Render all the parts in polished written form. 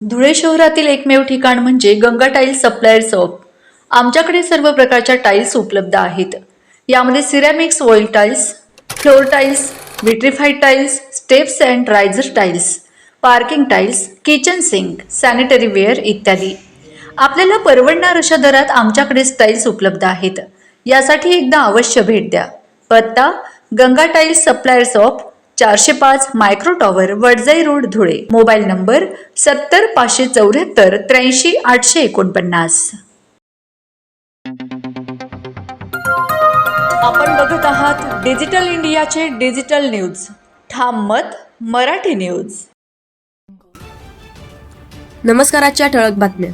धुळे शहरातील एकमेव ठिकाण म्हणजे गंगा टाइल्स सप्लायर शॉप। आमच्याकडे सर्व प्रकारच्या टाइल्स उपलब्ध आहेत। यामध्ये ceramics, oil tiles, floor tiles, vitrified tiles, steps and riser tiles, parking tiles, kitchen sink, sanitary ware इत्यादी। आपल्याला परवडणार अशा दरात आमच्याकडे टाइल्स उपलब्ध आहेत। यासाठी एकदा अवश्य भेट द्या। पत्ता Ganga tiles supplier shop, 405 micro tower, Wadjai road, Dhule. Mobile number 70 574 83 849। आपण बघत आहात डिजिटल इंडियाचे डिजिटल न्यूज। ठाम मत मराठी न्यूज। नमस्कार। आजच्या ठळक बातम्या।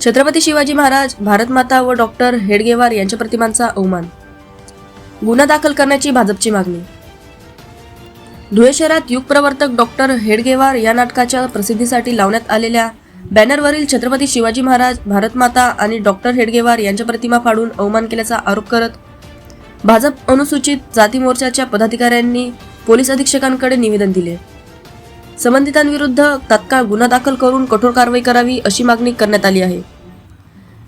छत्रपती शिवाजी महाराज, भारतमाता व डॉक्टर हेडगेवार यांच्या प्रतिमांचा अवमान, गुन्हा दाखल करण्याची भाजपची मागणी। धुळे शहरात युगप्रवर्तक डॉक्टर हेडगेवार या नाटकाच्या प्रसिद्धीसाठी लावण्यात आलेल्या बॅनरवरील छत्रपती शिवाजी महाराज, भारतमाता आणि डॉक्टर हेडगेवार यांच्या प्रतिमा फाडून अवमान केल्याचा आरोप करत भाजप अनुसूचित जाती मोर्चाच्या पदाधिकाऱ्यांनी पोलीस अधीक्षकांकडे निवेदन दिले। संबंधितांविरुद्ध तत्काळ गुन्हा दाखल करून कठोर कारवाई करावी अशी मागणी करण्यात आली आहे।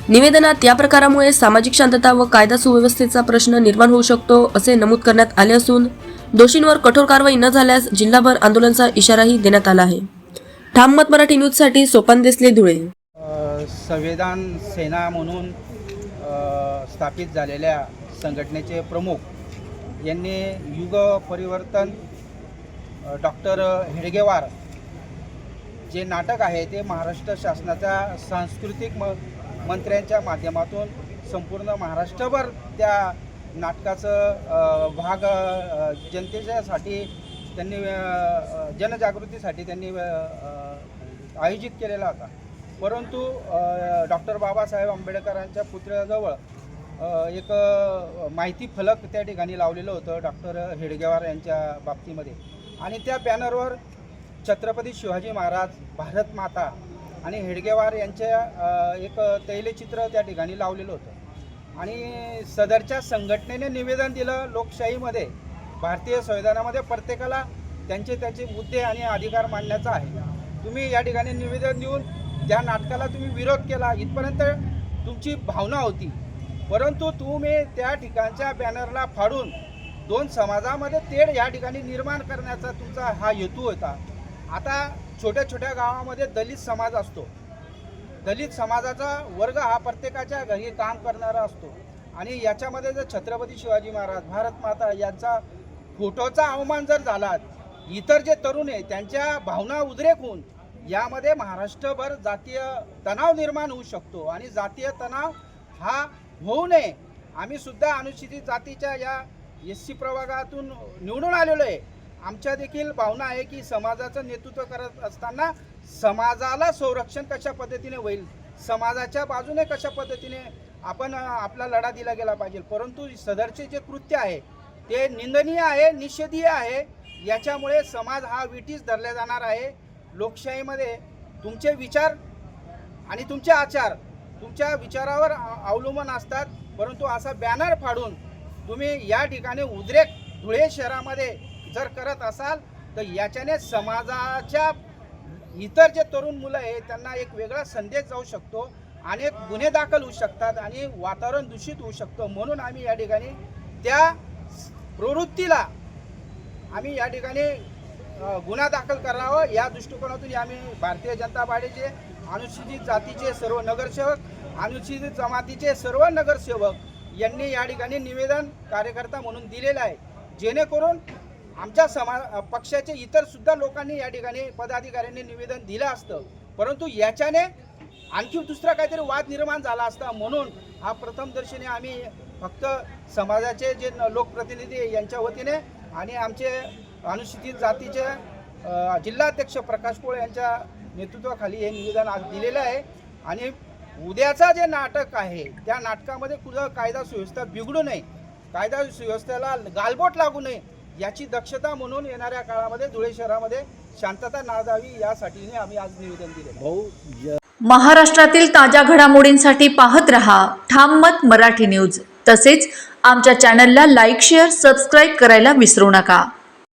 निवेदनात या प्रकारामुळे सामाजिक शांतता व कायदा सुव्यवस्थेचा प्रश्न निर्माण होऊ शकतो असे नमूद करण्यात आले असून दोषींवर कठोर कारवाई न झाल्यास जिल्हाभर आंदोलनाचा इशाराही देण्यात आला आहे। ठाम मत मराठी न्यूजसाठी सोपान देसले, धुळे। संविधान सेना म्हणून स्थापित झालेल्या संघटनेचे प्रमुख यांनी युग परिवर्तन डॉक्टर हेडगेवार जे नाटक आहे ते महाराष्ट्र शासनाच्या सांस्कृतिक मंत्र्यांच्या माध्यमातून संपूर्ण महाराष्ट्रभर त्या नाटकाचं भाग जनतेच्यासाठी त्यांनी जनजागृतीसाठी त्यांनी आयोजित केलेला होता। परंतु डॉक्टर बाबासाहेब आंबेडकरांच्या पुतळ्याजवळ एक माहिती फलक त्या ठिकाणी लावलेलं होतं डॉक्टर हेडगेवार यांच्या बाबतीमध्ये, आणि त्या बॅनरवर छत्रपती शिवाजी महाराज, भारतमाता आणि हेडगेवार यांच्या एक तैलचित्र त्या ठिकाणी लावलेलं होतं। आणि सदरच्या संघटनेने निवेदन दिलं, लोकशाहीमध्ये भारतीय संविधानामध्ये प्रत्येकाला त्यांचे मुद्दे आणि अधिकार मांडण्याचा आहे। तुम्ही या ठिकाणी निवेदन देऊन त्या नाटकाला तुम्ही विरोध केला, इथपर्यंत तुमची भावना होती। परंतु तुम्ही त्या ठिकाणच्या बॅनरला फाडून दोन समाजामध्ये तेढ या ठिकाणी निर्माण करण्याचा तुमचा हा हेतू होता। आता छोट्या छोट्या गावामध्ये दलित समाज असतो, दलित समाजाचा वर्ग हा प्रत्येकाच्या घरी काम करणारा असतो, आणि याच्यामध्ये जर छत्रपती शिवाजी महाराज, भारतमाता यांचा फोटोचा अवमान जर झाला, इतर जे तरुण आहे त्यांच्या भावना उद्रेक होऊन यामध्ये महाराष्ट्रभर जातीय तणाव निर्माण होऊ शकतो, आणि जातीय तणाव हा होऊ नये। आम्ही सुद्धा अनुसूचित जातीच्या या SC प्रवर्गातून निवडून आलेलो आहे। आमच्या देखील भावना आहे की समाजाचं नेतृत्व करत असताना समाजाला संरक्षण कशा पद्धतीने होईल, समाजाच्या बाजूने कशा पद्धतीने आपण आपला लढा दिला गेला पाहिजे। परंतु सदरचे जे कृत्य आहे ते निंदनीय आहे, निषेधीय आहे। याच्यामुळे समाज हा विटीस धरला जाणार आहे। लोकशाहीमध्ये तुमचे विचार आणि तुमचे आचार तुमच्या विचारावर अवलंबून असतात, परंतु असा बॅनर फाडून तुम्ही या ठिकाणी उद्रेक धुळे शहरामध्ये जर करत असाल तर याच्याने समाजाच्या इतर जे तरुण मुलं आहे त्यांना एक वेगळा संदेश जाऊ शकतो, अनेक गुन्हे दाखल होऊ शकतात आणि वातावरण दूषित होऊ शकतं। म्हणून आम्ही या ठिकाणी त्या प्रवृत्तीला आम्ही या ठिकाणी गुन्हा दाखल करावा या दृष्टिकोनातून आम्ही भारतीय जनता पार्टीचे अनुसूचित जातीचे सर्व नगरसेवक, अनुसूचित जमातीचे सर्व नगरसेवक यांनी या ठिकाणी निवेदन कार्यकर्ता म्हणून दिलेलं आहे, जेणेकरून आमच्या पक्षाचे इतर सुद्धा लोकांनी या ठिकाणी पदाधिकाऱ्यांनी निवेदन दिलं असतं, परंतु याच्याने आणखी दुसरा काहीतरी वाद निर्माण झाला असता। म्हणून हा प्रथमदर्शनी आम्ही फक्त समाजाचे जे लोकप्रतिनिधी यांच्या वतीने आणि आमचे अनुसूचित जातीचे जिल्हाध्यक्ष प्रकाश पोळ यांच्या नेतृत्वाखाली हे निवेदन आज दिलेलं आहे। आणि उद्याचा जे नाटक आहे त्या नाटकामध्ये कुठं कायदा सुव्यवस्था बिघडू नये, कायदा सुव्यवस्थेला गालबोट लागू नये याची दक्षता म्हणून येणाऱ्या काळामध्ये धुळे शहरामध्ये शांतता नांदावी यासाठी आम्ही आज निवेदन दिले। महाराष्ट्रातील ताज्या घडामोडींसाठी पाहत रहा ठाम मत मराठी न्यूज। तसेच आमच्या चॅनलला लाईक, शेअर, सबस्क्राईब करायला विसरू नका।